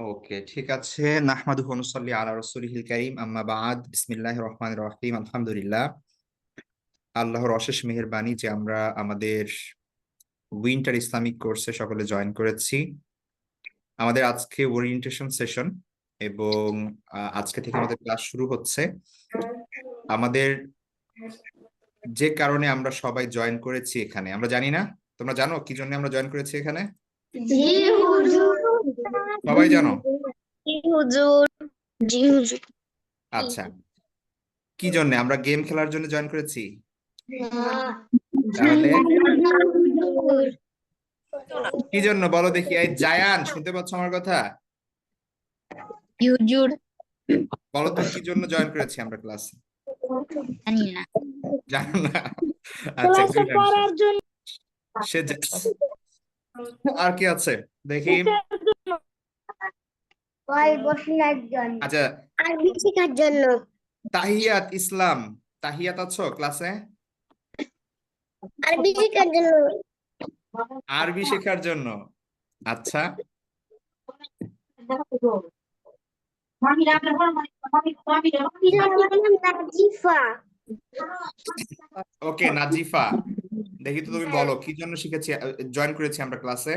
ওকে, ঠিক আছে। নাহমাদুহু ওয়া নুসাল্লি আলা রাসূলিহিল কারীম, আম্মা বা'দ। বিসমিল্লাহির রহমানির রহিম। আলহামদুলিল্লাহ, আল্লাহর অশেষ মেহেরবানি যে আমরা আমাদের উইন্টার ইসলামিক কোর্সে সকলে জয়েন করেছি। আমাদের আজকে ওরিয়েন্টেশন সেশন এবং আজকে থেকে আমাদের ক্লাস শুরু হচ্ছে। আমাদের যে কারণে আমরা সবাই জয়েন করেছি এখানে, আমরা জানি না, তোমরা জানো কি জন্য আমরা জয়েন করেছি এখানে? জি হুজুর। সবাই জানো? জি হুজুর। জি হুজুর। আচ্ছা, কি জন্য আমরা গেম খেলার জন্য জয়েন করেছি? তাহলে কি জন্য বলো দেখি। এই জায়ান, শুনতে পাচ্ছ আমার কথা? হুজুর। বলো তো কি জন্য জয়েন করেছি আমরা ক্লাসে? জানি না। জানো না? আচ্ছা, ক্লাসে গুড আনসার। পড়ার জন্য। সে আর কি আছে দেখি। ভাই বসিনার জন্য। আচ্ছা, আরবি শেখার জন্য। তাহিয়াত ইসলাম, তাহিয়াত আছো ক্লাসে? আরবি শেখার জন্য। আরবি শেখার জন্য। আচ্ছা, নাজিফা। ওকে নাজিফা, দেখি তো তুমি বলো কি জন্য শিখেছি, জয়েন করেছি আমরা ক্লাসে?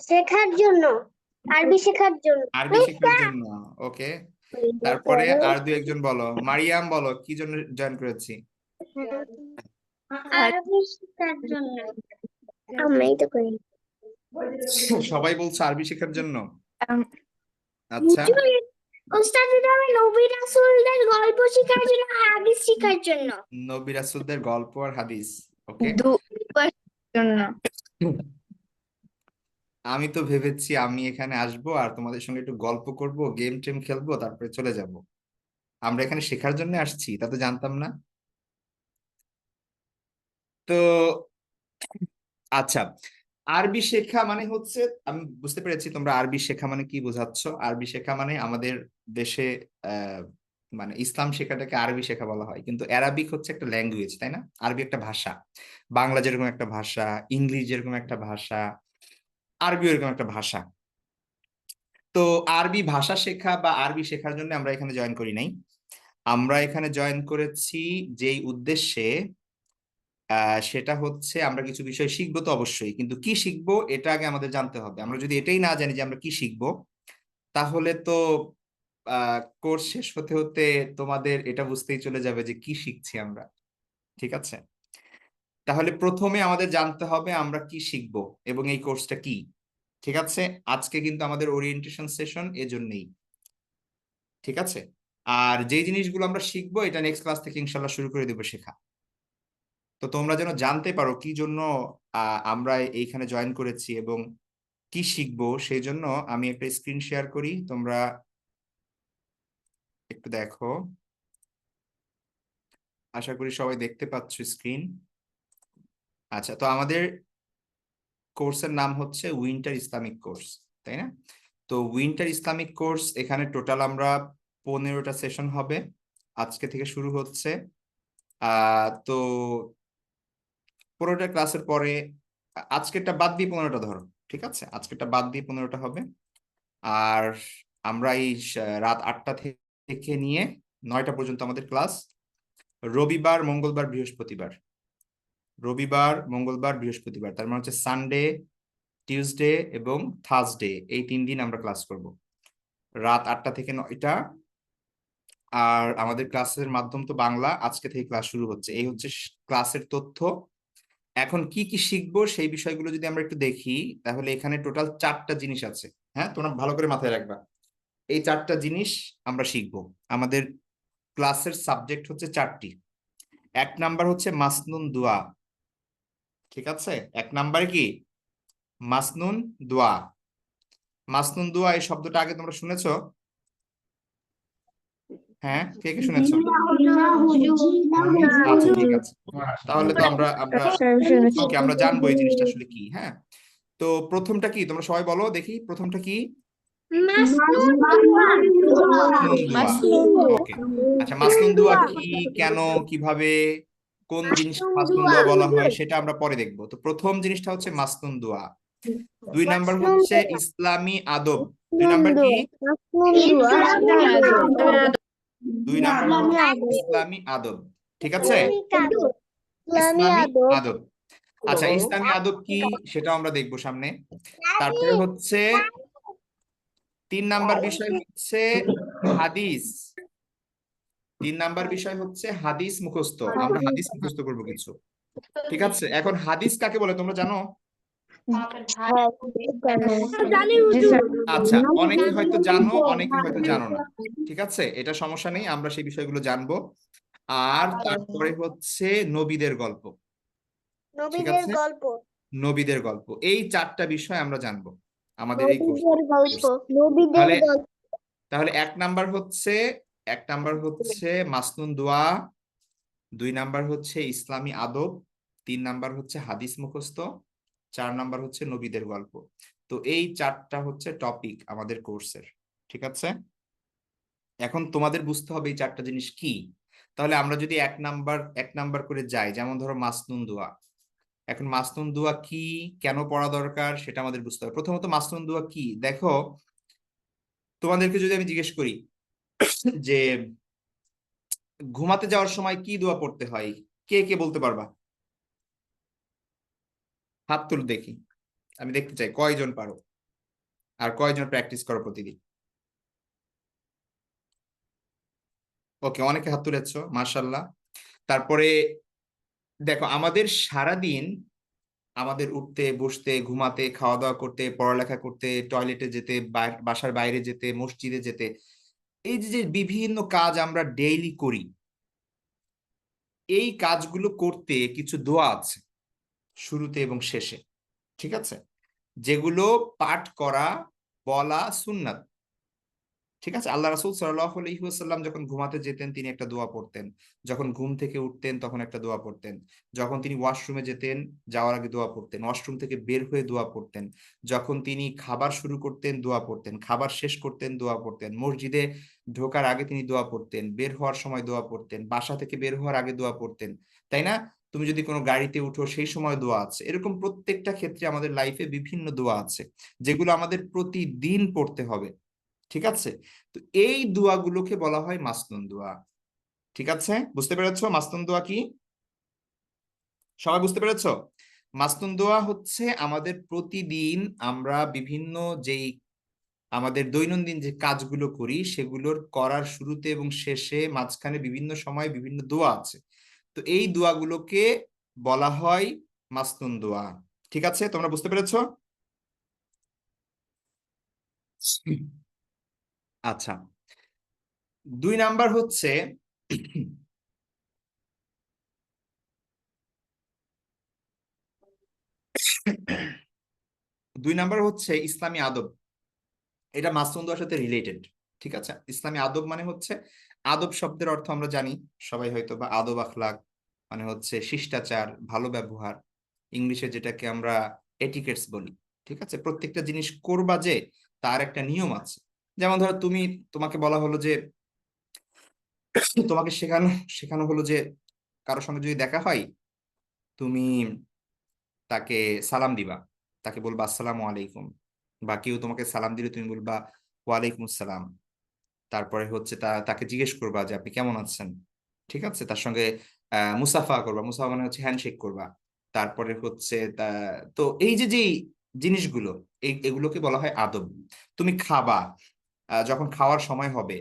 শেখার জন্য। আরবি শেখার জন্য। আরবি শেখার জন্য। ওকে, তারপরে আর দুই একজন বলো। মারিয়াম, বলো কি জন্য জয়েন করেছি? আরবি শেখার জন্য। আমি তো করি। সবাই বলছো আরবি শেখার জন্য। আচ্ছা, ওস্তাদ, এটা আমি নবী রাসূলদের গল্প শেখার জন্য, হাদিস শেখার জন্য। নবী রাসূলদের গল্প আর হাদিস। ওকে, জন্য। আমি তো ভেবেছি আমি এখানে আসবো আর তোমাদের সঙ্গে একটু গল্প করব, গেম টেম খেলবো, তারপরে চলে যাব। আমরা এখানে শেখার জন্য আসছি, তা তো জানতাম না। তো আচ্ছা, আরবি শেখা মানে হচ্ছে, আমি বুঝতে পেরেছি তোমরা আরবি শেখা মানে কি বোঝাচ্ছ। আরবি শেখা মানে আমাদের দেশে আহ মানে ইসলাম শেখাটাকে আরবি শেখা বলা হয়, কিন্তু অ্যারাবিক হচ্ছে একটা ল্যাঙ্গুয়েজ, তাই না? আরবি একটা ভাষা। বাংলা যেরকম একটা ভাষা, ইংলিশ যেরকম একটা ভাষা, আরবি এরকম একটা ভাষা। তো আরবি ভাষা শেখা বা আরবি শেখার জন্য আমরা এখানে জয়েন করি নাই। আমরা এখানে জয়েন করেছি যেই উদ্দেশ্যে, সেটা হচ্ছে আমরা কিছু বিষয় শিখবো তো অবশ্যই, কিন্তু কি শিখবো এটা আগে আমাদের জানতে হবে। আমরা যদি এটাই না জানি যে আমরা কি শিখবো, তাহলে তো কোর্স শেষ হতে হতে তোমাদের এটা বুঝতেই চলে যাবে যে কি শিখছি আমরা। ঠিক আছে, তাহলে প্রথমে আমাদের জানতে হবে আমরা কি শিখবো এবং এই কোর্সটা কি। ঠিক আছে, আজকে কিন্তু আমাদের ওরিয়েন্টেশন সেশন এজন্যই। ঠিক আছে, আর যেই জিনিসগুলো আমরা শিখবো এটা নেক্সট ক্লাস থেকে ইনশাল্লাহ শুরু করে দেবো শেখা। তো তোমরা যেন জানতে পারো কি জন্য আমরা এইখানে জয়েন করেছি এবং কি শিখবো, সেই জন্য আমি একটা স্ক্রিন শেয়ার করি, তোমরা একটু দেখো। আশা করি সবাই দেখতে পাচ্ছ স্ক্রিন। আচ্ছা, তো আমাদের কোর্সের নাম হচ্ছে উইন্টার ইসলামিক কোর্স, তাই না? তো উইন্টার ইসলামিক কোর্স, এখানে টোটাল আমরা 15টা সেশন হবে, আজকে থেকে শুরু হচ্ছে। তো 15টা ক্লাসের পরে আজকেরটা বাদ দিয়ে 15টা ধরো। ঠিক আছে, আজকেরটা বাদ দিয়ে 15টা হবে। আর আমরা এই রাত 8টা থেকে নিয়ে 9টা পর্যন্ত আমাদের ক্লাস। রবিবার, মঙ্গলবার, বৃহস্পতিবার। রবিবার, মঙ্গলবার, বৃহস্পতিবার, তার মানে হচ্ছে সানডে, টিউসডে এবং থার্সডে, এই 3 দিন আমরা ক্লাস করব, রাত 8টা থেকে 9টা। আর আমাদের ক্লাসের মাধ্যম তো বাংলা, আজকে থেকে ক্লাস শুরু হচ্ছে। এই হচ্ছে ক্লাসের তথ্য। এখন কি কি শিখবো সেই বিষয়গুলো যদি আমরা একটু দেখি, তাহলে এখানে টোটাল 4টা জিনিস আছে। হ্যাঁ, তোমরা ভালো করে মাথায় রাখবা, এই 4টা জিনিস আমরা শিখবো। আমাদের ক্লাসের সাবজেক্ট হচ্ছে 4টি। 1 নাম্বার হচ্ছে মাসনুন দোয়া। ঠিক আছে, 1 নাম্বারে কি? মাসনুন দোয়া। মাসনুন দোয়া এই শব্দটা আগে তোমরা শুনেছো? হ্যাঁ, কে কে শুনেছো? আচ্ছা, ঠিক আছে, তাহলে তো আমরা আমরা ওকে, আমরা জানবো এই জিনিসটা আসলে কি। হ্যাঁ, তো প্রথমটা কি তোমরা সবাই বলো দেখি, প্রথমটা কি? মাসনুন দোয়া। ওকে, আচ্ছা, মাসনুন দোয়া কি, কেন, কিভাবে, কোন জিনিস মাসনুন দোয়া বলা হয় সেটা আমরা পরে দেখবো। তো প্রথম জিনিসটা হচ্ছে মাসনুন দোয়া। 2 নাম্বার হচ্ছে ইসলামী আদব। 2 নাম্বার কি? 2 নাম্বার হচ্ছে ইসলামী আদব। ঠিক আছে, ইসলামী আদব। আচ্ছা, ইসলামী আদব কি সেটাও আমরা দেখবো সামনে। তারপরে হচ্ছে 3 নাম্বার বিষয় হচ্ছে হাদিস। 3 নাম্বার বিষয় হচ্ছে হাদিস মুখস্থ। আমরা হাদিস মুখস্থ করবো কিছু। ঠিক আছে, এখন হাদিস কাকে বলে তোমরা জানো? আচ্ছা, অনেকে হয়তো জানো, অনেকে হয়তো জানো না। ঠিক আছে, এটা সমস্যা নেই, আমরা সেই বিষয়গুলো জানবো। আর তারপরে হচ্ছে নবীদের গল্প। ঠিক নবীদের আছে, গল্প। নবীদের গল্প, এই 4টা বিষয় আমরা জানবো আমাদের এই কোর্স। নবীদের গল্প। নবীদের তাহলে গল্প। তাহলে 1 নাম্বার হচ্ছে মাসনুন দোয়া, 2 নাম্বার হচ্ছে ইসলামী আদব, 3 নাম্বার হচ্ছে হাদিস মুখস্থ, 4 নাম্বার হচ্ছে নবীদের গল্প। তো এই 4টা হচ্ছে টপিক আমাদের কোর্সের। ঠিক আছে, এখন তোমাদের বুঝতে হবে এই 4টা জিনিস কি। তাহলে আমরা যদি এক নাম্বার করে যাই, যেমন ধরো মাসনুন দোয়া। এখন মাসনুন দোয়া কি, কেন পড়া দরকার, সেটা আমাদের বুঝতে হবে। প্রথমত মাসনুন দোয়া কি দেখো, তোমাদেরকে যদি আমি জিজ্ঞেস করি যে ঘুমাতে যাওয়ার সময় কি দোয়া পড়তে হয়, কে কে বলতে পারবা? হাত তুলে দেখি, আমি দেখতে চাই কয়জন পারো আর কয়জন প্র্যাকটিস করো প্রতিদিন। ওকে, অনেকে হাত তুলেছো, মাশাআল্লাহ। তারপরে দেখো, আমাদের সারাদিন আমাদের উঠতে বসতে ঘুমাতে খাওয়া দাওয়া করতে পড়ালেখা করতে টয়লেটে যেতে বাসার বাইরে যেতে মসজিদে যেতে, এই যে যে বিভিন্ন কাজ আমরা ডেইলি করি, এই কাজগুলো করতে কিছু দোয়া আছে শুরুতে এবং শেষে। ঠিক আছে, যেগুলো পাঠ করা বলা সুন্নাত। ঠিক আছে, আল্লাহ রাসূল সাল্লাল্লাহু আলাইহি ওয়াসাল্লাম যখন ঘুমাতে যেতেন তিনি একটা দোয়া পড়তেন, যখন ঘুম থেকে উঠতেন তখন একটা দোয়া পড়তেন, যখন তিনি ওয়াশরুমে যেতেন যাওয়ার আগে দোয়া পড়তেন, ওয়াশরুম থেকে বের হয়ে দোয়া পড়তেন, যখন তিনি খাবার শুরু করতেন দোয়া পড়তেন, খাবার শেষ করতেন দোয়া পড়তেন, মসজিদে ঢোকার আগে তিনি দোয়া পড়তেন, বের হওয়ার সময় দোয়া পড়তেন, বাসা থেকে বের হওয়ার আগে দোয়া পড়তেন, তাই না? তুমি যদি কোনো গাড়িতে উঠো সেই সময় দোয়া আছে। এরকম প্রত্যেকটা ক্ষেত্রে আমাদের লাইফে বিভিন্ন দোয়া আছে যেগুলো আমাদের প্রতিদিন পড়তে হবে। ঠিক আছে, তো এই দোয়াগুলোকে বলা হয় মাসনুন দোয়া। ঠিক আছে, বুঝতে পেরেছো মাসনুন দোয়া কি? সবাই বুঝতে পেরেছো? মাসনুন দোয়া হচ্ছে আমাদের প্রতিদিন আমরা বিভিন্ন যেই আমাদের দৈনন্দিন যে কাজগুলো করি সেগুলোর করার শুরুতে এবং শেষে মাঝখানে বিভিন্ন সময় বিভিন্ন দোয়া আছে। তো এই দোয়াগুলোকে বলা হয় মাসনুন দোয়া। ঠিক আছে, তোমরা বুঝতে পেরেছো? আচ্ছা, 2 নাম্বার হচ্ছে 2 নাম্বার হচ্ছে ইসলামী আদব। এটা মাসনুন দোয়ার সাথে রিলেটেড। ঠিক আছে, ইসলামী আদব মানে হচ্ছে, আদব শব্দের অর্থ আমরা জানি সবাই হয়তো, বা আদব আখলাক মানে হচ্ছে শিষ্টাচার, ভালো ব্যবহার, ইংলিশে যেটাকে আমরা এটিকেটস বলি। ঠিক আছে, প্রত্যেকটা জিনিস করবা যে তার একটা নিয়ম আছে। যেমন ধরো তোমাকে বলা হলো যে, তোমাকে শেখানো শেখানো হলো যে কারোর সঙ্গে যদি দেখা হয় তুমি তাকে সালাম দিবা, তাকে বলবা আসসালামু আলাইকুম, বা কেউ তোমাকে সালাম দিলে তুমি বলবা ওয়ালাইকুম আসসালাম। তারপরে হচ্ছে তাকে জিজ্ঞেস করবা যে আপনি কেমন আছেন। ঠিক আছে, তার সঙ্গে মুসাফা করবা, মুসাফা মানে হচ্ছে হ্যান্ডশেক করবা। তারপরে হচ্ছে তো এই যে যে জিনিসগুলো, এগুলোকে বলা হয় আদব। তুমি খাবা, যখন খাওয়ার সময় হবে,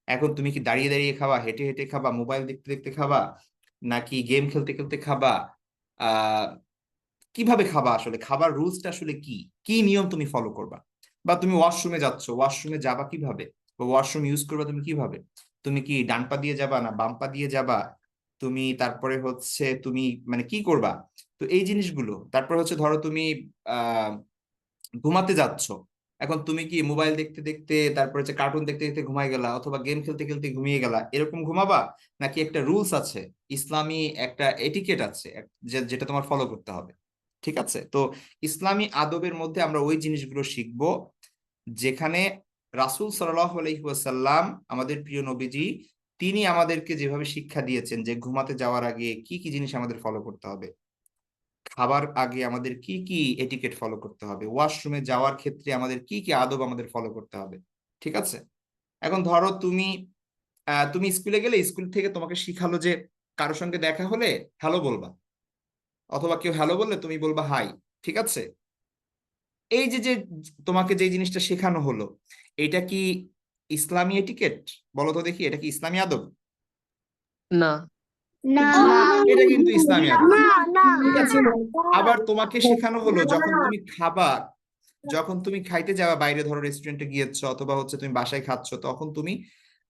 এখন তুমি কি দাঁড়িয়ে দাঁড়িয়ে খাবা, হেঁটে হেঁটে খাবা, মোবাইল দেখতে দেখতে খাবা, নাকি গেম খেলতে খেলতে খাবা, আহ কিভাবে খাবা, আসলে খাবার রুলসটা আসলে কি, কি নিয়ম তুমি ফলো করবা? বা তুমি ওয়াশরুমে যাচ্ছ, ওয়াশরুমে যাবা কিভাবে, বা ওয়াশরুম ইউজ করবা তুমি কিভাবে? তুমি কি ডান পা দিয়ে যাবা না বাম পা দিয়ে যাবা? তুমি তারপরে হচ্ছে তুমি মানে কি করবা? তো এই জিনিসগুলো, তারপর হচ্ছে ধরো তুমি আহ ঘুমাতে যাচ্ছ, এখন তুমি কি মোবাইল দেখতে দেখতে তারপরে হচ্ছে কার্টুন দেখতে দেখতে ঘুমাই গেলা, অথবা গেম খেলতে খেলতে ঘুমিয়ে গেলা, এরকম ঘুমাবা? নাকি একটা রুলস আছে, ইসলামী একটা এটিকেট আছে যেটা তোমার ফলো করতে হবে। ঠিক আছে, তো ইসলামী আদবের মধ্যে আমরা ওই জিনিসগুলো শিখবো যেখানে রাসূল সাল্লাল্লাহু আলাইহি ওয়াসাল্লাম আমাদের প্রিয় নবীজি তিনি আমাদেরকে যেভাবে শিক্ষা দিয়েছেন যে ঘুমাতে যাওয়ার আগে কি কি জিনিস আমাদের ফলো করতে হবে, খাবার আগে আমাদের কি কি এটিকেট ফলো করতে হবে, ওয়াশরুমে যাওয়ার ক্ষেত্রে আমাদের কি কি আদব আমাদের ফলো করতে হবে। ঠিক আছে, এখন ধরো তুমি স্কুলে গেলে, স্কুল থেকে তোমাকে শিখালো যে কারোর সঙ্গে দেখা হলে হ্যালো বলবা, অথবা কেউ হ্যালো বললে তুমি বলবা হাই। ঠিক আছে, এই যে যে তোমাকে যে জিনিসটা শেখানো হলো, এটা কি ইসলামী এটিকেট? বলো তো দেখি, এটা কি ইসলামী আদব? না। না এটা কিন্তু ইসলামী আদব। না না ঠিক আছে, আবার তোমাকে শেখানো হলো যখন তুমি খাইতে যাওয়া, বাইরে ধরো রেস্টুরেন্টে গিয়েছো অথবা হচ্ছে তুমি বাসায় খাচ্ছ, তখন তুমি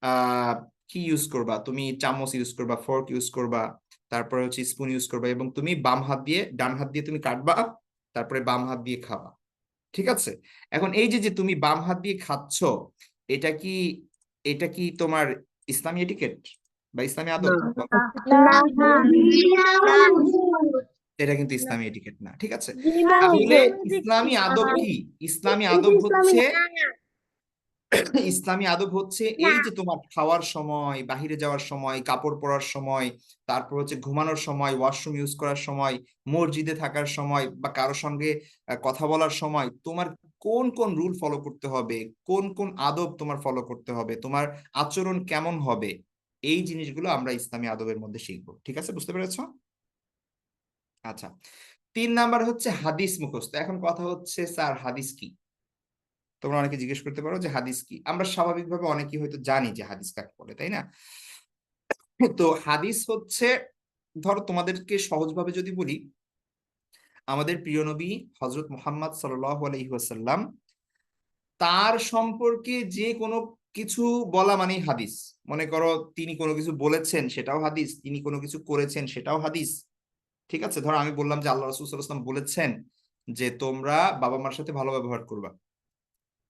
আহ কি ইউজ করবা, তুমি চামচ ইউজ করবা, ফোর্ক ইউজ করবা, তারপরে হচ্ছে স্পুন ইউজ করবা, এবং তুমি বাম হাত দিয়ে ডান হাত দিয়ে তুমি কাটবা, তারপরে বাম হাত দিয়ে খাবা। ঠিক আছে, এখন এই যে যে তুমি বাম হাত দিয়ে খাচ্ছ, এটা কি এটা কি তোমার ইসলামী এটিকেট বা ইসলামী আদব? এটা কিন্তু ইসলামী এটিকেট না। ঠিক আছে, তাহলে ইসলামী আদব কি? ইসলামী আদব হচ্ছে ইসলামী আদব হচ্ছে এই যে তোমার খাওয়ার সময়, বাহিরে যাওয়ার সময়, কাপড় পরার সময়, তারপর হচ্ছে ঘুমানোর সময়, ওয়াশরুম ইউজ করার সময়, মসজিদে থাকার সময়, বা কারো সঙ্গে কথা বলার সময় তোমার কোন কোন রুল ফলো করতে হবে, কোন কোন আদব তোমার ফলো করতে হবে, তোমার আচরণ কেমন হবে, এই জিনিসগুলো আমরা ইসলামী আদবের মধ্যে শিখবো। ঠিক আছে, বুঝতে পেরেছো? আচ্ছা, 3 নাম্বার হচ্ছে হাদিস মুখস্থ। এখন কথা হচ্ছে স্যার হাদিস কি? তোমরা অনেকে জিজ্ঞেস করতে পারো যে হাদিস কি। আমরা স্বাভাবিকভাবে অনেকেই হয়তো জানি যে হাদিস কাকে বলে, তাই না? তো হাদিস হচ্ছে, ধরো তোমাদেরকে সহজভাবে যদি বলি, আমাদের প্রিয় নবী হজরত মুহাম্মদ সাল্লাল্লাহু আলাইহি ওয়াসাল্লাম, তার সম্পর্কে যে কোনো কিছু বলা মানেই হাদিস। মনে করো তিনি কোনো কিছু বলেছেন, সেটাও হাদিস, তিনি কোনো কিছু করেছেন, সেটাও হাদিস। ঠিক আছে, ধরো আমি বললাম যে আল্লাহ রাসূল সাল্লাল্লাহু আলাইহি ওয়াসাল্লাম বলেছেন যে তোমরা বাবা মার সাথে ভালো ব্যবহার করবা,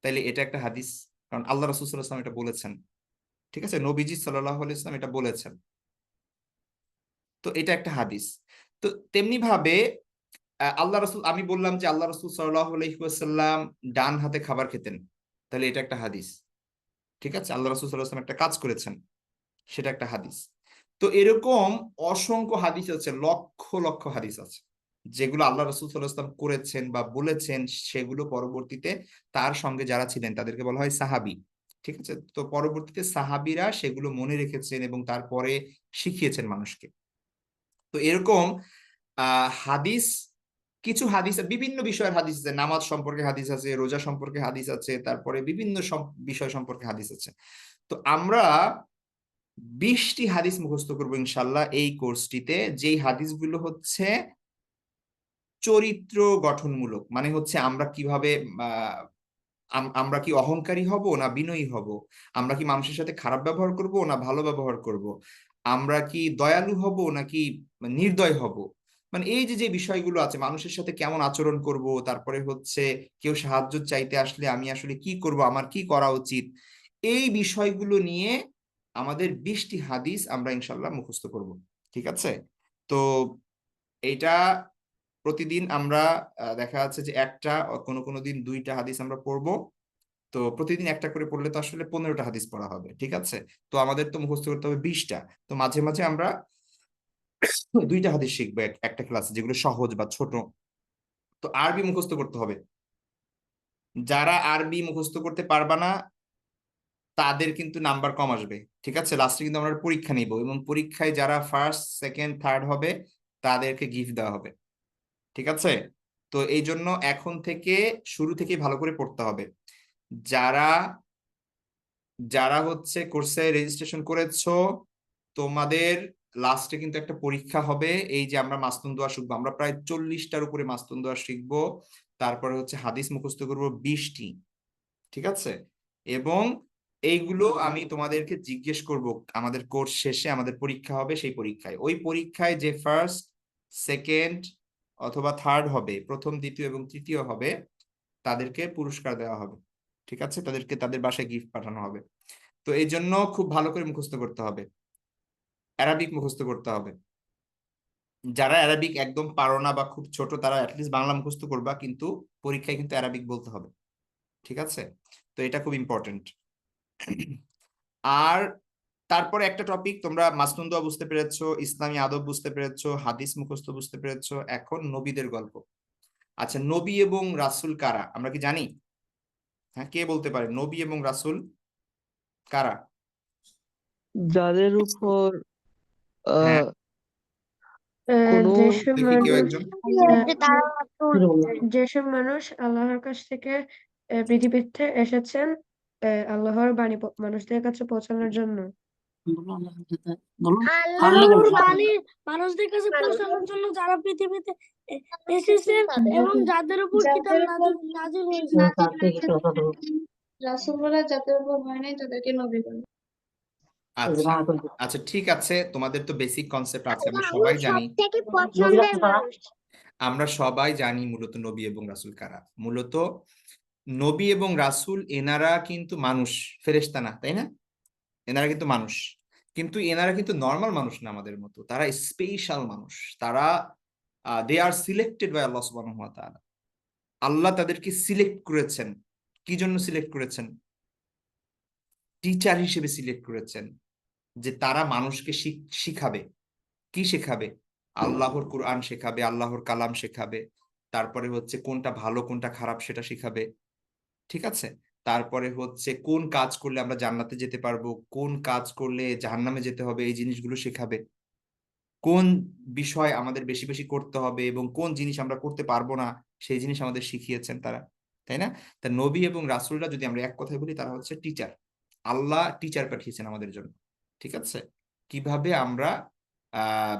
তাইলে এটা একটা হাদিস, কারণ আল্লাহ রাসূল সাল্লাল্লাহু আলাইহি ওয়াসাল্লাম এটা বলেছেন। ঠিক আছে, নবীজি সাল্লাল্লাহু আলাইহি ওয়াসাল্লাম এটা বলেছেন, তো এটা একটা হাদিস। তো তেমনি ভাবে আল্লাহ রসুল, আমি বললাম যে আল্লাহ রসুল সাল্লাল্লাহু আলাইহি ওয়াসাল্লাম ডান হাতে খাবার খেতেন, তাহলে এটা একটা হাদিস। ঠিক আছে, আল্লাহ রসুল সাল্লাল্লাহু আলাইহি ওয়াসাল্লাম একটা কাজ করেছেন, সেটা একটা হাদিস। তো এরকম অসংখ্য হাদিস আছে, লক্ষ লক্ষ হাদিস আছে, যেগুলো আল্লাহ রসুল সাল্লাল্লাহু আলাইহি ওয়াসাল্লাম করেছেন বা বলেছেন, সেগুলো পরবর্তীতে তার সঙ্গে যারা ছিলেন তাদেরকে বলা হয় সাহাবী। ঠিক আছে, তো পরবর্তীতে সাহাবীরা সেগুলো মনে রেখেছেন এবং তারপরে শিখিয়েছেন মানুষকে। তো এরকম হাদিস, কিছু হাদিস, বিভিন্ন বিষয়ের হাদিস আছে, নামাজ সম্পর্কে হাদিস আছে, রোজা সম্পর্কে হাদিস আছে, তারপরে বিভিন্ন বিষয় সম্পর্কে হাদিস আছে। তো আমরা 20টি হাদিস মুখস্থ করবো ইনশাল্লাহ এই কোর্সটিতে, যেই হাদিসগুলো হচ্ছে চরিত্র গঠনমূলক, মানে হচ্ছে আমরা কিভাবে আহ আমরা কি অহংকারী হব না বিনয়ী হব, আমরা কি মানুষের সাথে খারাপ ব্যবহার করব না ভালো ব্যবহার করব, আমরা কি দয়ালু হব নাকি নির্দয় হব, মানে এই যে যে বিষয়গুলো আছে, মানুষের সাথে কেমন আচরণ করব, তারপরে হচ্ছে কেউ সাহায্য চাইতে আসলে আমি আসলে কি করব, আমার কি করা উচিত, এই বিষয়গুলো নিয়ে আমাদের 20টি হাদিস আমরা ইনশাল্লাহ মুখস্থ করব। ঠিক আছে, তো এটা প্রতিদিন আমরা দেখা যাচ্ছে যে একটা, কোনো কোনো দিন 2টা হাদিস আমরা পড়বো। তো প্রতিদিন একটা করে পড়লে তো আসলে 15টা হাদিস পড়া হবে। ঠিক আছে, তো আমাদের তো মুখস্থ করতে হবে 20টা। তো মাঝে মাঝে আমরা 2টা হাদিস শিখবো একটা ক্লাসে, যেগুলো সহজ বা ছোট। তো আরবি মুখস্থ করতে হবে। যারা আরবি মুখস্থ করতে পারবা না তাদের কিন্তু নাম্বার কম আসবে। ঠিক আছে, লাস্টে কিন্তু আমরা পরীক্ষা নিব, এবং পরীক্ষায় যারা ফার্স্ট সেকেন্ড থার্ড হবে তাদেরকে গিফট দেওয়া হবে। ঠিক আছে, তো এই জন্য এখন থেকে শুরু থেকে ভালো করে পড়তে হবে। যারা যারা হচ্ছে কোর্সে রেজিস্ট্রেশন করেছো, তোমাদের লাস্টে কিন্তু একটা পরীক্ষা হবে। এই যে আমরা মাসনুন দোয়া শিখবো, আমরা প্রায় 40টার উপরে মাসনুন দোয়া শিখবো, তারপরে হচ্ছে হাদিস মুখস্থ করবো 20টি। ঠিক আছে, এবং এইগুলো আমি তোমাদেরকে জিজ্ঞেস করব আমাদের কোর্স শেষে, আমাদের পরীক্ষা হবে, সেই পরীক্ষায়, ওই পরীক্ষায় যে ফার্স্ট সেকেন্ড অথবা থার্ড হবে, প্রথম দ্বিতীয় এবং তৃতীয় হবে, তাদেরকে পুরস্কার দেওয়া হবে। ঠিক আছে, তাদেরকে তাদের বাসায় গিফট পাঠানো হবে। তো এই জন্য খুব ভালো করে মুখস্থ করতে হবে, অ্যারাবিক মুখস্থ করতে হবে। যারা অ্যারাবিক একদম পারো না বা খুব ছোট, তারা অ্যাটলিস্ট বাংলা মুখস্থ করবা, কিন্তু পরীক্ষায় কিন্তু অ্যারাবিক বলতে হবে। ঠিক আছে, তো এটা খুব ইম্পর্টেন্ট। আর তারপরে একটা টপিক, তোমরা মাসনুন দোয়া বুঝতে পেরেছো, ইসলামী আদব বুঝতে পেরেছো, হাদিস মুখস্থ বুঝতে পেরেছো, এখন নবীদের গল্প। আচ্ছা, নবী এবং রাসূল কারা আমরা কি জানি? হ্যাঁ, কে বলতে পারে নবী এবং রাসূল কারা? যাদের উপর হ্যাঁ, কোনো যেসব দেখি কেউ মানুষ একজন। তারা রাসূল। যেসব মানুষ আল্লাহর কাছ থেকে পৃথিবীতে এসেছেন আল্লাহর বাণী মানুষদের কাছে পৌঁছানোর জন্য। আল্লাহর বাণী মানুষদের কাছে পৌঁছানোর জন্য যারা পৃথিবীতে এসেছেন এবং যাদের উপর কিতাব নাজিল হয়েছে। রাসূল বলে যাদের উপর হয় নাই তাদেরকে নবী বলে। আচ্ছা আচ্ছা, ঠিক আছে, তোমাদের তো বেসিক কনসেপ্ট আছে, আমরা আমার সবাই জানি। সবথেকে পছন্দের মানুষ। আমরা সবাই জানি মূলত নবী এবং রাসূল কারা। মূলত নবী এবং রাসূল এনারা কিন্তু মানুষ, ফেরেশতা না, তাই না? এনারা কিন্তু মানুষ, কিন্তু এনারা কিন্তু নর্মাল মানুষ না আমাদের মতো, তারা স্পেশাল মানুষ। তারা দে আর সিলেক্টেড বাই আল্লাহ সুবহানাহু ওয়া তাআলা। আল্লাহ তাদেরকে সিলেক্ট করেছেন। কি জন্য সিলেক্ট করেছেন? টিচার হিসেবে সিলেক্ট করেছেন, যে তারা মানুষকে শিখাবে। কি শেখাবে? আল্লাহর কোরআন শেখাবে, আল্লাহর কালাম শেখাবে, তারপরে হচ্ছে কোনটা ভালো কোনটা খারাপ সেটা শেখাবে, ঠিক আছে? তারপরে হচ্ছে কোন কাজ করলে আমরা জান্নাতে যেতে পারবো, কোন কাজ করলে জাহান্নামে যেতে হবে, এই জিনিসগুলো শেখাবে। কোন বিষয় আমাদের বেশি বেশি করতে হবে এবং কোন জিনিস আমরা করতে পারবো না, সেই জিনিস আমাদের শিখিয়েছেন তারা, তাই না? তা নবী এবং রাসূলরা যদি আমরা এক কথায় বলি, তারা হচ্ছে টিচার। আল্লাহ টিচার পাঠিয়েছেন আমাদের জন্য, ঠিক আছে? কিভাবে আমরা আহ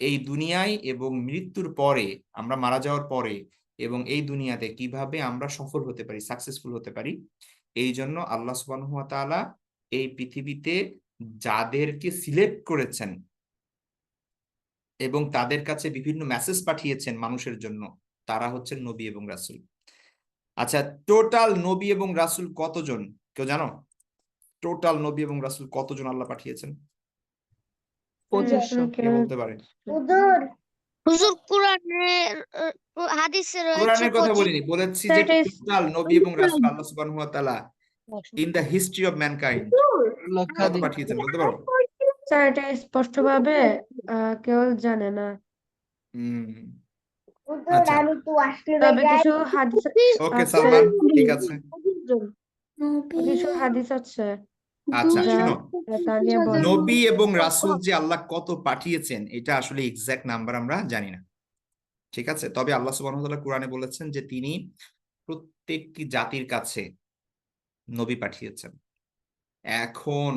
এই দুনিয়ায় এবং মৃত্যুর পরে, আমরা মারা যাওয়ার পরে এবং এই দুনিয়াতে কিভাবে আমরা সফল হতে পারি, সাকসেসফুল হতে পারি, এই জন্য আল্লাহ সুবহানাহু ওয়া তাআলা এই পৃথিবীতে যাদেরকে সিলেক্ট করেছেন এবং তাদের কাছে বিভিন্ন মেসেজ পাঠিয়েছেন মানুষের জন্য, তারা হচ্ছেন নবী এবং রাসূল। আচ্ছা, টোটাল নবী এবং রাসূল কতজন কেউ জানো? টোটাল নবী এবং রাসূল কতজন আল্লাহ পাঠিয়েছেন? 2500। কে বলতে পারে? হুজুর কোরআনের হাদিসে রয়েছে কোরআনের কথা 25। বলিনি, বলেছি যে That is টোটাল নবী এবং রাসূল আল্লাহ সুবহানাহু ওয়া তাআলা in the history of mankind কত লক্ষাধিক। পাঠিয়েছেন বলতে পারো? স্যার, এটা স্পষ্টভাবে কেউ জানে না। আচ্ছা, আমি তো আসলে তবে কিছু হাদিস ওকে আছে, সালমান, ঠিক আছে। কিছু হাদিস আছে আচ্ছা যা শুনো, তা নিয়ে বলে। নবী এবং রাসূল যে আল্লাহ কত পাঠিয়েছেন এটা আসলে এক্সাক্ট নাম্বার আমরা জানি না, ঠিক আছে? তবে আল্লাহ সুবহানাহু ওয়া তাআলা কোরআনে বলেছেন যে তিনি প্রত্যেকটি জাতির কাছে নবী পাঠিয়েছেন। এখন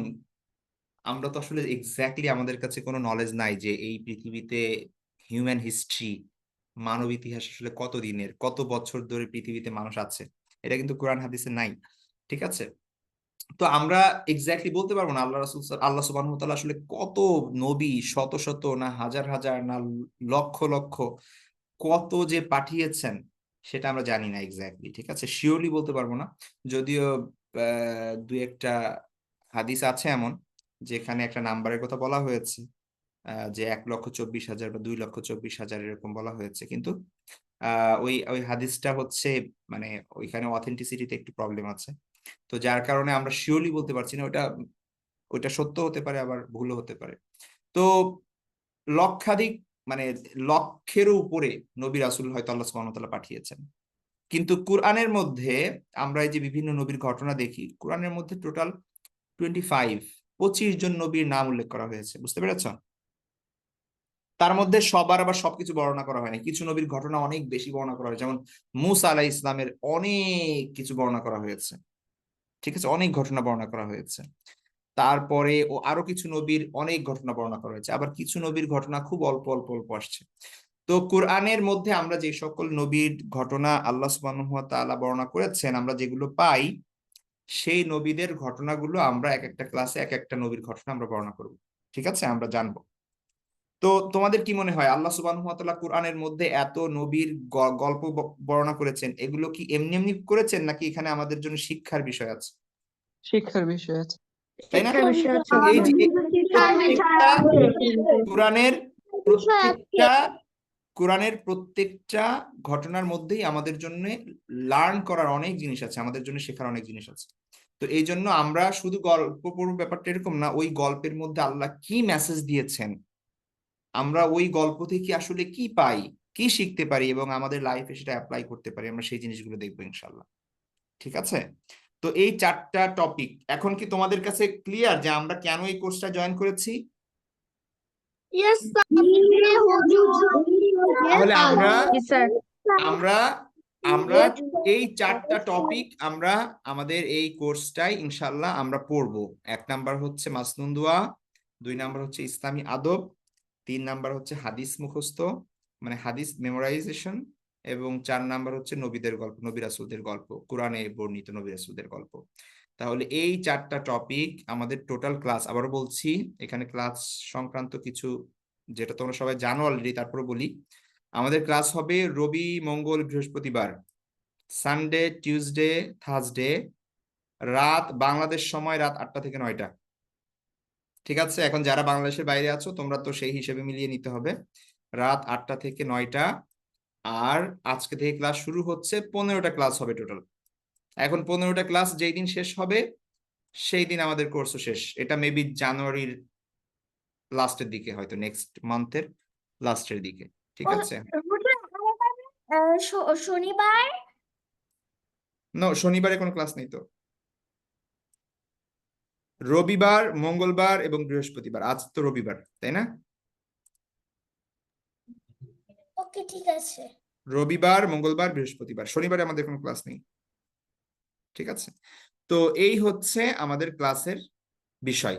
আমরা তো আসলে এক্স্যাক্টলি, আমাদের কাছে কোনো নলেজ নাই যে এই পৃথিবীতে হিউম্যান হিস্ট্রি, মানব ইতিহাস আসলে কত দিনের, কত বছর ধরে পৃথিবীতে মানুষ আছে, এটা কিন্তু কোরআন হাদিসে নাই, ঠিক আছে? তো আমরা এক্স্যাক্টলি বলতে পারবো না আল্লাহ সুবহানাহু ওয়া তাআলা আসলে কত নবী, শত শত না হাজার হাজার না লক্ষ লক্ষ কত যে পাঠিয়েছেন, সেটা আমরা জানি না এক্স্যাক্টলি, ঠিক আছে? শিওরলি বলতে পারবো না। যদিও দুই একটা হাদিস আছে এমন, যেখানে একটা নাম্বারের কথা বলা হয়েছে, যে 1,24,000 বা 2,24,000 এরকম বলা হয়েছে, কিন্তু ওই ওই হাদিসটা হচ্ছে মানে ওইখানে অথেন্টিসিটিতে একটু প্রবলেম আছে, তো যার কারণে আমরা শিওরলি বলতে পারছি না ওটা ওইটা সত্য হতে পারে, আবার ভুলও হতে পারে। তো লক্ষাধিক, মানে লক্ষেরও উপরে নবী রাসূল হয়তো আল্লাহ সুবহানাহু ওয়া তাআলা পাঠিয়েছেন। কিন্তু কোরআনের মধ্যে আমরা এই যে বিভিন্ন নবীর ঘটনা দেখি, কোরআনের মধ্যে টোটাল 25 জন নবীর নাম উল্লেখ করা হয়েছে, বুঝতে পেরেছ? তার মধ্যে সবার আবার সবকিছু বর্ণনা করা হয়নি, কিছু নবীর ঘটনা অনেক বেশি বর্ণনা করা হয়েছে, যেমন মূসা আলাইহিস ইসলামের অনেক কিছু বর্ণনা করা হয়েছে, ঠিক আছে? অনেক ঘটনা বর্ণনা করা হয়েছে। তারপরে ও আরো কিছু নবীর অনেক ঘটনা বর্ণনা করা হয়েছে, আবার কিছু নবীর ঘটনা খুব অল্প অল্প অল্প আসছে। তো কোরআনের মধ্যে আমরা যে সকল নবীর ঘটনা আল্লাহ সুবহানাহু ওয়া তাআলা বর্ণনা করেছেন, আমরা যেগুলো পাই, সেই নবীদের ঘটনাগুলো আমরা এক একটা ক্লাসে এক একটা নবীর ঘটনা আমরা বর্ণনা করব, ঠিক আছে? আমরা জানবো। তো তোমাদের কি মনে হয় আল্লাহ সুবহানাহু ওয়া তাআলা কোরআনের মধ্যে এত নবীর গল্প বর্ণনা করেছেন, এগুলো কি এমনি এমনি করেছেন নাকি এখানে আমাদের জন্য শিক্ষার বিষয় আছে, শিক্ষার বিষয় আছে। তাই না? শিক্ষার বিষয় আছে। এই যে প্রত্যেকটা কোরআনের প্রত্যেকটা কোরআনের প্রত্যেকটা ঘটনার মধ্যেই আমাদের জন্য লার্ন করার অনেক জিনিস আছে, আমাদের জন্য শেখার অনেক জিনিস আছে। তো এই জন্য আমরা শুধু গল্প পড়ব ব্যাপারটা এরকম না, ওই গল্পের মধ্যে আল্লাহ কি মেসেজ দিয়েছেন, আমরা ওই গল্প থেকে আসলে কি পাই, কি শিখতে পারি এবং আমাদের লাইফে সেটা অ্যাপ্লাই করতে পারি, আমরা সেই জিনিসগুলো দেখবো ইনশাল্লাহ। ঠিক আছে? তো এই 4টা টপিক এখন কি তোমাদের কাছে ক্লিয়ার যে আমরা কেন এই কোর্সটা জয়েন করেছি? ইয়েস তাহলে আমরা জি স্যার। আমরা আমরা এই 4টা টপিক আমরা আমাদের এই কোর্সটাই ইনশাল্লাহ আমরা পড়বো। 1 নাম্বার হচ্ছে মাসনুন দোয়া, 2 নাম্বার হচ্ছে ইসলামী আদব, 3 নাম্বার হচ্ছে হাদিস মুখস্থ মানে হাদিস মেমোরাইজেশন, এবং 4 নাম্বার হচ্ছে নবীদের গল্প, নবী রাসূলদের গল্প, কোরআনে বর্ণিত নবী রাসূলদের গল্প। তাহলে এই 4টা টপিক আমাদের টোটাল ক্লাস, আবারও বলছি এখানে ক্লাস সংক্রান্ত কিছু যেটা তোমরা সবাই জানো অলরেডি, তারপরে বলি আমাদের ক্লাস হবে রবি, মঙ্গল, বৃহস্পতিবার, সানডে, টিউসডে, থার্সডে, রাত বাংলাদেশ সময় রাত 8টা থেকে 9টা। ঠিক আছে? এখন যারা বাংলাদেশের বাইরে আছো তোমরা তো সেই হিসেবে মিলিয়ে নিতে হবে, রাত 8টা থেকে 9টা। আর আজকে থেকে ক্লাস শুরু হচ্ছে, 15টা ক্লাস হবে টোটাল। এখন 15টা ক্লাস যেই দিন শেষ হবে সেই দিন আমাদের কোর্সও শেষ। এটা মেবি জানুয়ারির লাস্টের দিকে, হয়তো নেক্সট মান্থের লাস্টের দিকে। ঠিক আছে? শনিবার নো, শনিবারে কোনো ক্লাস নেই তো। রবিবার, মঙ্গলবার এবং বৃহস্পতিবার। আজ তো রবিবার, তাই না? ওকে ঠিক আছে। রবিবার, মঙ্গলবার, বৃহস্পতিবার, শনিবারে আমাদের কোনো ক্লাস নেই। ঠিক আছে? তো এই হচ্ছে আমাদের ক্লাসের বিষয়।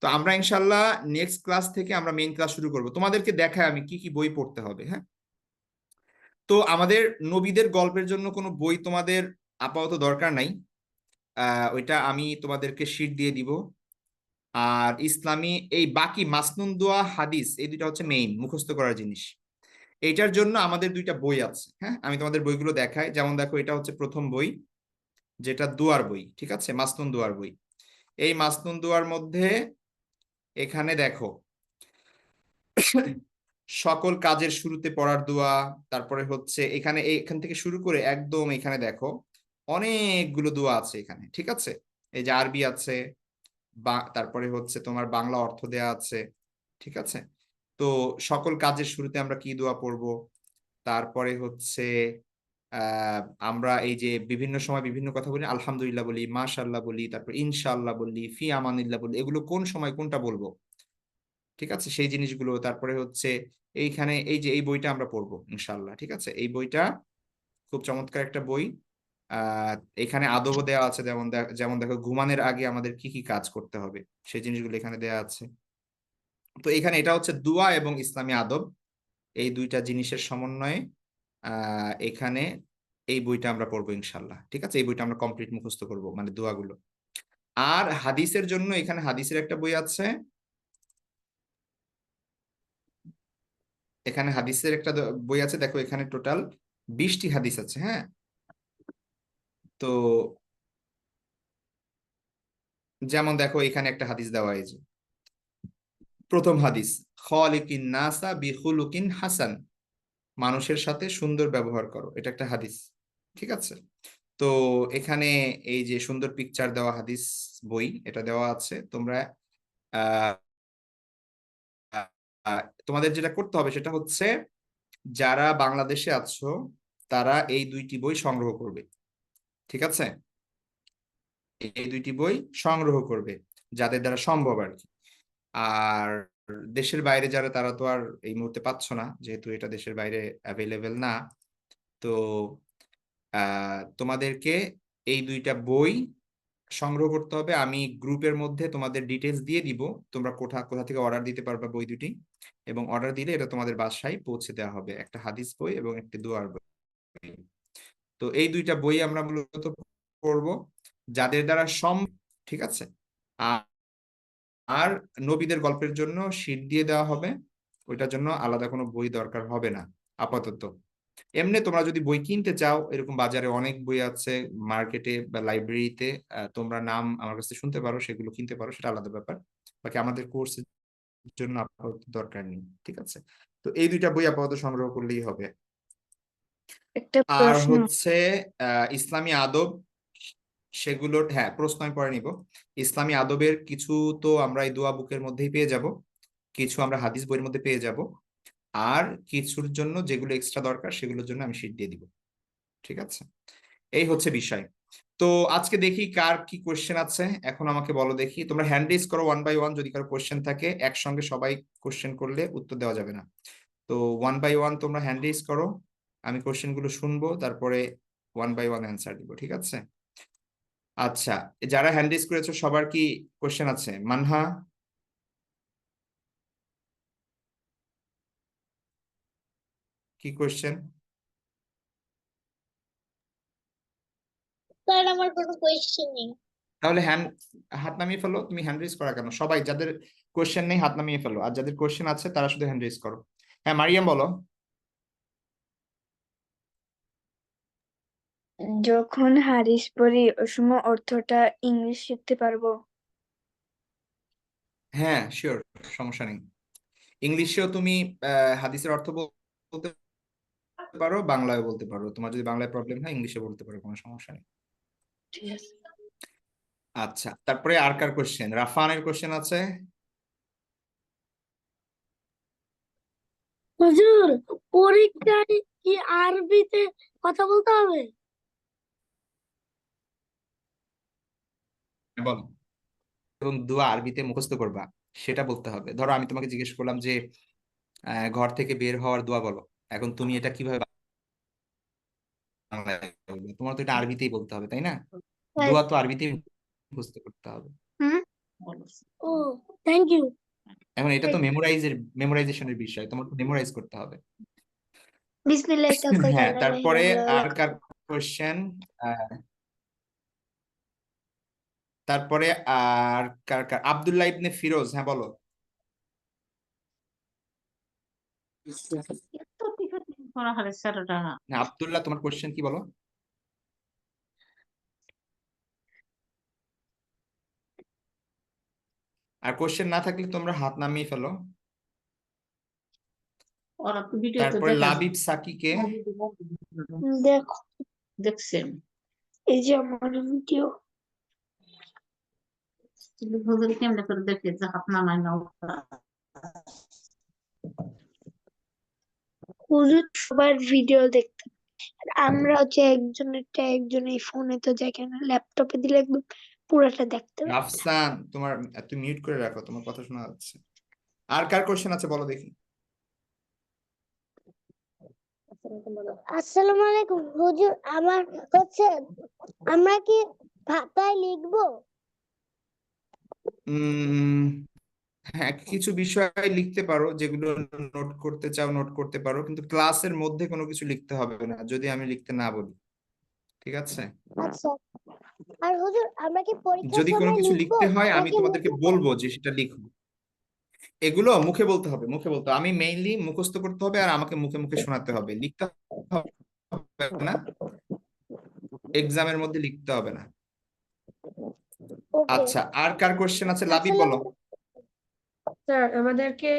তো আমরা ইনশাল্লাহ নেক্সট ক্লাস থেকে আমরা মেইন ক্লাস শুরু করব। তোমাদেরকে দেখায় আমি কি কি বই পড়তে হবে। হ্যাঁ, তো আমাদের নবীদের গল্পের জন্য কোনো বই তোমাদের আপাতত দরকার নাই, ওইটা আমি তোমাদেরকে শীট দিয়ে দিব। আর ইসলামী এই বাকি মাসনুন দোয়া, হাদিস, এই দুইটা হচ্ছে মেইন মুখস্থ করার জিনিস। এইটার জন্য আমাদের 2টা বই আছে। হ্যাঁ, আমি তোমাদের বইগুলো দেখাই। যেমন দেখো, এটা হচ্ছে প্রথম বই, যেটা দুয়ার বই। ঠিক আছে? মাসনুন দুয়ার বই। এই মাসনুন দুয়ার মধ্যে এখানে দেখো সকল কাজের শুরুতে পড়ার দোয়া, তারপরে হচ্ছে এখান থেকে শুরু করে একদম এখানে দেখো অনেকগুলো দোয়া আছে এখানে। ঠিক আছে? এই যে আরবি আছে, তারপরে হচ্ছে তোমার বাংলা অর্থ দেয়া আছে। ঠিক আছে? তো সকল কাজের শুরুতে আমরা কি দোয়া পড়ব, তারপরে হচ্ছে আমরা এই যে বিভিন্ন সময় বিভিন্ন কথা বলি, আলহামদুলিল্লাহ বলি, মাশাআল্লাহ বলি, তারপর ইনশাআল্লাহ বলি, ফি আমানিল্লাহ বলি, এগুলো কোন সময় কোনটা বলবো। ঠিক আছে? সেই জিনিসগুলো। তারপরে হচ্ছে এইখানে এই যে এই বইটা আমরা পড়বো ইনশাআল্লাহ। ঠিক আছে? এই বইটা খুব চমৎকার একটা বই। এখানে আদবও দেওয়া আছে, যেমন দেখো ঘুমানোর আগে আমাদের কি কি কাজ করতে হবে সেই জিনিসগুলো এখানে দেওয়া আছে। তো এখানে এটা হচ্ছে দুয়া এবং ইসলামী আদব, এই 2টা জিনিসের সমন্বয়ে এখানে এই বইটা আমরা পড়বো ইনশাল্লাহ। ঠিক আছে? এই বইটা আমরা কমপ্লিট মুখস্থ করব, মানে দোয়াগুলো। আর হাদিসের জন্য এখানে হাদিসের একটা বই আছে, এখানে হাদিসের একটা বই আছে। দেখো এখানে টোটাল 20টি হাদিস আছে। হ্যাঁ, তো যেমন দেখো এখানে একটা হাদিস দেওয়া হয়েছে, প্রথম হাদিস, খালিকিন নাসা বিখুলুকিন হাসান, মানুষের সাথে সুন্দর ব্যবহার করো, এটা একটা হাদিস। ঠিক আছে? তো এখানে এই যে সুন্দর পিকচার দেওয়া হাদিস বই এটা দেওয়া আছে। তোমরা আহ তোমাদের যেটা করতে হবে সেটা হচ্ছে, যারা বাংলাদেশে আছো তারা এই 2টি বই সংগ্রহ করবে। ঠিক আছে? এই 2টি বই সংগ্রহ করবে যাদের দ্বারা সম্ভব আর কি। আর দেশের বাইরে যারা, তারা তো আর এই মুহূর্তে পাচ্ছ না, যেহেতু এটা দেশের বাইরে অ্যাভেলেবেল না। তো তোমাদেরকে এই 2টা বই সংগ্রহ করতে হবে। আমি গ্রুপের মধ্যে তোমাদের ডিটেলস দিয়ে দিব, তোমরা কোথা কোথা থেকে অর্ডার দিতে পারবে বই দুটি, এবং অর্ডার দিলে এটা তোমাদের বাসায় পৌঁছে দেওয়া হবে, একটা হাদিস বই এবং একটি দোয়ার বই। তো এই 2টা বই আমরা মূলত পড়ব যাদের দ্বারা ঠিক আছে? আর নবীদের গল্পের জন্য শীট দিয়ে দেওয়া হবে, ওইটার জন্য আলাদা কোনো বই দরকার হবে না আপাতত। এমনি তোমরা যদি বই কিনতে চাও, এরকম বাজারে অনেক বই আছে, মার্কেটে বা লাইব্রেরিতে, তোমরা নাম আমার কাছে শুনতে পারো, সেগুলো কিনতে পারো, সেটা আলাদা ব্যাপার। বাকি আমাদের কোর্সের জন্য আপাতত দরকার নেই। ঠিক আছে? তো এই 2টা বই আপাতত সংগ্রহ করলেই হবে। একটা আর প্রশ্ন, হচ্ছে ইসলামী আদব, সেগুলোর হ্যাঁ প্রশ্ন আমি পরে নিব। ইসলামী আদবের কিছু তো আমরা এই দোয়া বুকের মধ্যেই পেয়ে যাব, কিছু আমরা হাদিস বইয়ের মধ্যে পেয়ে যাব, আর কিছুর জন্য যেগুলো এক্সট্রা দরকার সেগুলোর জন্য আমি শীট দিয়ে দিব। ঠিক আছে, এই হচ্ছে বিষয়। তো আজকে দেখি কার কি কোশ্চেন আছে, এখন আমাকে বলো দেখি। তোমরা হ্যান্ড রেজ করো 1 বাই 1, যদি কারো কোশ্চেন থাকে। একসঙ্গে সবাই কোশ্চেন করলে উত্তর দেওয়া যাবে না। তো 1 বাই 1 তোমরা হ্যান্ড রেজ করো, আমি কোশ্চেন গুলো শুনবো, তারপরে 1 বাই 1 অ্যান্সার দিব। ঠিক আছে, আচ্ছা যারা হ্যান্ড রেজ করেছো সবার কি কোশ্চেন আছে? মানহা, কি কোশ্চেন? স্যার আমার কোনো কোয়েশ্চেন নেই। তাহলে হাত নামিয়ে ফেলো। তুমি হ্যান্ড রেজ করা কেন? সবাই যাদের কোশ্চেন নেই হাত নামিয়ে ফেলো, আর যাদের কোশ্চেন আছে তারা শুধু হ্যান্ড রেজ করো। হ্যাঁ মারিয়াম বলো। যখন হাদিস পড়ি ওই সময় অর্থটা ইংলিশ শিখতে পারবো? হ্যাঁ শিওর, সমস্যা নেই। ইংলিশেও তুমি হাদিসের অর্থ বলতে পারো, বাংলায় বলতে পারো। তোমার যদি বাংলায় প্রবলেম হয় ইংলিশে বলতে পারো, কোনো সমস্যা নেই। ঠিক আছে। আচ্ছা তারপরে আর কার কোশ্চেন? রাফানের কোশ্চেন আছে? হুজুর, পরীক্ষায় কি আরবিতে কথা বলতে হবে? বলো। এবং দোয়া আরবিতে মুখস্থ করবা সেটা বলতে হবে। ধরো আমি তোমাকে জিজ্ঞেস করলাম যে ঘর থেকে বের হওয়ার দোয়া বলো, এখন তুমি এটা কিভাবে বাংলায় বলবে? তোমার তো এটা আরবিতেই বলতে হবে, তাই না? দোয়া তো আরবিতেই মুখস্থ করতে হবে। ও, থ্যাংক ইউ। এখন এটা তো মেমোরাইজেশনের বিষয়, তোমার তো মেমোরাইজ করতে হবে। বিসমিল্লাহ তাওয়াক্কালতু হ্যাঁ আলাল্লাহ তারপরে ওয়া লা আর কার কোশ্চেন? তারপরে আর কার আব্দুল্লাহ ইবনে ফিরোজ, হ্যাঁ বলো। হ্যাঁ আব্দুল্লাহ, তোমার কোশ্চেন কি বলো? আর কোশ্চেন না থাকলে তোমরা হাত নামিয়ে ফেলো। তারপরে লাবিব সাকিকে। দেখো দেখছেন এই যে আমার ভিডিও। হুজুর কেমনে করে দেখে যে হাত নামায় না হুজুর সবার ভিডিও দেখতে, আর আমরা হচ্ছে একজনেরটা একজন এই ফোনে তো দেখে না, ল্যাপটপে দিলে একদম পুরাটা দেখতে পাবে। রাফসান তোমার, তুমি মিউট করে রাখো, তোমার কথা শোনা যাচ্ছে। আর কার কোশ্চেন আছে বলো দেখি। আসসালামু আলাইকুম হুজুর, আমার হচ্ছে আমরা কি খাতায় লিখবো? হ্যাঁ কিছু বিষয় লিখতে পারো, যেগুলো নোট করতে চাও নোট করতে পারো, কিন্তু ক্লাসের মধ্যে কোনো কিছু লিখতে হবে না যদি আমি লিখতে না বলি। ঠিক আছে, আচ্ছা, আর হুজুর আমরা কি পরীক্ষার যদি কোনো সময় কিছু লিখবো লিখতে হয় আমি নাকি তোমাদেরকে মুখে বলবো যে সেটা লিখো। এগুলো মুখে বলতে হবে, মুখে বলতে হবে। আমি মেইনলি মুখস্থ করতে হবে আর আমাকে মুখে মুখে শোনাতে হবে, লিখতে হবে না, এক্সামের মধ্যে লিখতে হবে না। ওকে? আচ্ছা আর কার কোশ্চেন আছে? লাবিব বলো। স্যার আমাদেরকে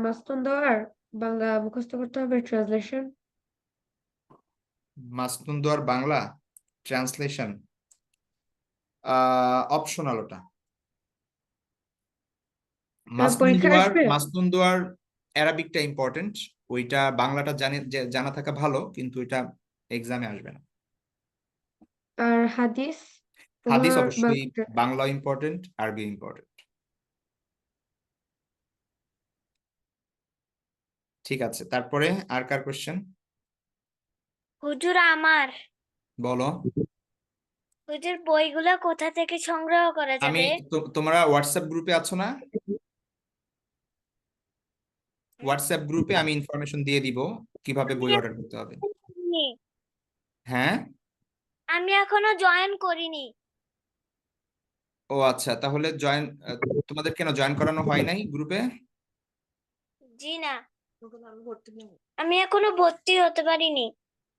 মাসতুন দোয়ার বাংলা মুখস্থ করতে হবে, ট্রান্সলেশন। মাসনুন দোয়ার বাংলা ট্রান্সলেশন অপশনাল ওটা। পরীক্ষা আসবে? মাসনুন দোয়ার অ্যারাবিকটা ইম্পর্টেন্ট, ওইটা বাংলাটা জানা থাকা ভালো, কিন্তু এটা এক্সামে আসবে না। আর হাদিস হাদিস ওগুলোর অবশ্যই বাংলা ইম্পর্টেন্ট, আরবি ইম্পর্টেন্ট। ঠিক আছে, তারপরে আর কার কোশ্চেন হুজুর আমার, বলো। হুজুর বইগুলো কোথা থেকে সংগ্রহ করা আমি যাবে? তোমরা হোয়াটসঅ্যাপ গ্রুপে আছো না? হোয়াটসঅ্যাপ গ্রুপে আমি ইনফরমেশন দিয়ে দিব কিভাবে বই অর্ডার করতে হবে। হ্যাঁ আমি এখনো জয়েন করিনি। ও আচ্ছা, তাহলে তোমাদের কেন জয়েন করানো হয় নাই গ্রুপে? জি না, আমি এখনো ভর্তি হতে পারিনি।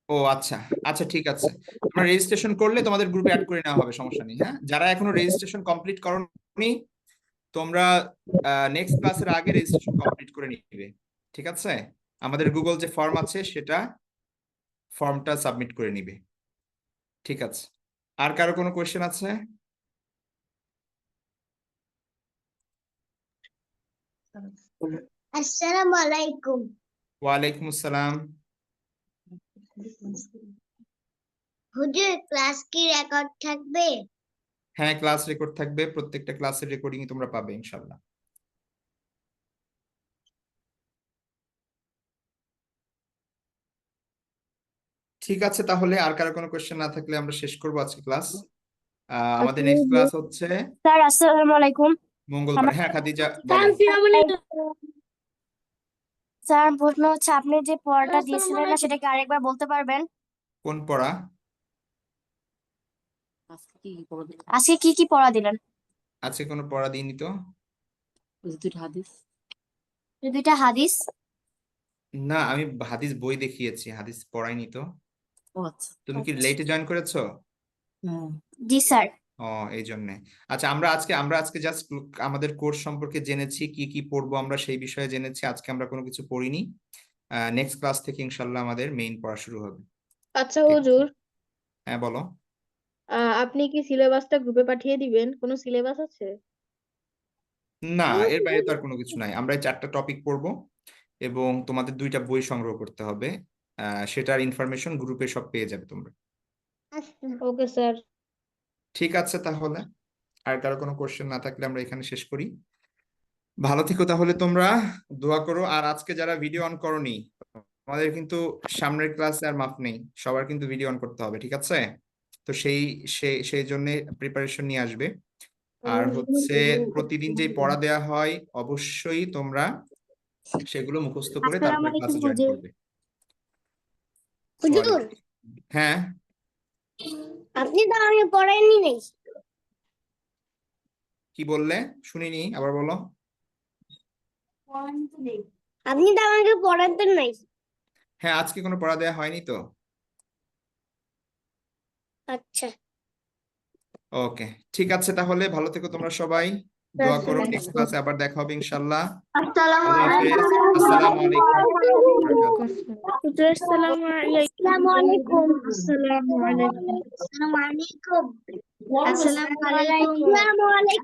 ও আচ্ছা, আচ্ছা ঠিক আছে, তোমরা রেজিস্ট্রেশন করলে তোমাদের গ্রুপে অ্যাড করে নেওয়া হবে, সমস্যা নেই। হ্যাঁ যারা এখনো রেজিস্ট্রেশন কমপ্লিট করোনি তোমরা নেক্সট ক্লাসের আগে রেজিস্ট্রেশন কমপ্লিট করে নিবে। ঠিক আছে, আমাদের গুগল যে ফর্ম আছে সেটা ফর্মটা সাবমিট করে নিবে। ঠিক আছে। আর কারো কোনো কোয়েশ্চেন আছে? আসসালামু আলাইকুম। ওয়ালাইকুম আসসালাম। হুজুর, ক্লাস কি রেকর্ড থাকবে? হ্যাঁ, ক্লাস রেকর্ড থাকবে, প্রত্যেকটা ক্লাসের রেকর্ডিং তোমরা পাবে ইনশাল্লাহ। ঠিক আছে, তাহলে আর কারো কোনো কোয়েশ্চেন না থাকলে আমরা শেষ করবো আজকে ক্লাস। আমাদের নেক্সট ক্লাস হচ্ছে স্যার আসসালামু আলাইকুম। মঙ্গলবার। হ্যাঁ খাদিজা স্যার বলো। আসসালামু আলাইকুম। স্যার প্রশ্ন হচ্ছে আপনি যে পড়াটা আসসালামু দিয়েছিলেন না আলাইকুম। সেটাকে আরেকবার বলতে পারবেন? কোন পড়া? আজকে কি কি পড়া দিলেন? আজকে কোনো পড়া দিইনি তো। দুইটা হাদিস। না, আমি হাদিস বই দেখিয়েছি, হাদিস পড়াইনি তো। তুমি কি লেটে জয়েন করেছো? জি স্যার। ও, এই জন্যে। আচ্ছা, আমরা আজকে জাস্ট আমাদের কোর্স সম্পর্কে জেনেছি, কি কি পড়বো আমরা সেই বিষয়ে জেনেছি। আজকে আমরা কোনো কিছু পড়িনি। নেক্সট ক্লাস থেকে ইনশাল্লাহ আমাদের মেইন পড়া শুরু হবে। আচ্ছা ঠিক আছে? হুজুর, হ্যাঁ বলো। আপনি কি সিলেবাসটা গ্রুপে পাঠিয়ে দিবেন? কোনো সিলেবাস আছে? না, এর বাইরে তো আর কোনো কিছু নাই। আমরা এই 4টা টপিক পড়বো এবং তোমাদের 2টা বই সংগ্রহ করতে হবে। সেটার ইনফরমেশন গ্রুপে সব পেয়ে যাবে তোমরা। Okay sir. ঠিক আছে, তাহলে আর কারো কোনো কোশ্চেন না থাকলে আমরা এখানে শেষ করি। ভালো থেকো তাহলে, তোমরা দোয়া করো। আর আজকে যারা ভিডিও অন করনি, আমাদের কিন্তু সামনের ক্লাসে আর মাপ নেই, সবার কিন্তু ভিডিও অন করতে হবে, ঠিক আছে? তো সেই জন্য প্রিপারেশন নিয়ে আসবে। আর হচ্ছে প্রতিদিন যে পড়া দেয়া হয় অবশ্যই তোমরা সেগুলো মুখস্থ করে আসসালামু তারপরে আলাইকুম ক্লাসে জয়েন হুজুর। করবে। হুজুর, হ্যাঁ, আপনি তো আমাকে পড়ায়নি নাই। কি বললে? শুনিনি, আবার বলো। আপনি তো আমাকে পড়াতেন নাই। হ্যাঁ, আজকে কোনো পড়া দেয়া হয়নি তো। আচ্ছা। ওকে, ঠিক আছে, তাহলে ভালো থেকো তোমরা সবাই, দোয়া করো। নেক্সট ক্লাসে আবার দেখা হবে ইনশাল্লাহ। আসসালামু আল্লাহ হাফেজ। আলাইকুম। আসসালামু আলাইকুম। হুজুর আসসালামু আলাইকুম। আসসালামু আলাইকুম। আসসালামু আলাইকুম। আসসালামু আলাইকুম। আসসালামু আলাইকুম।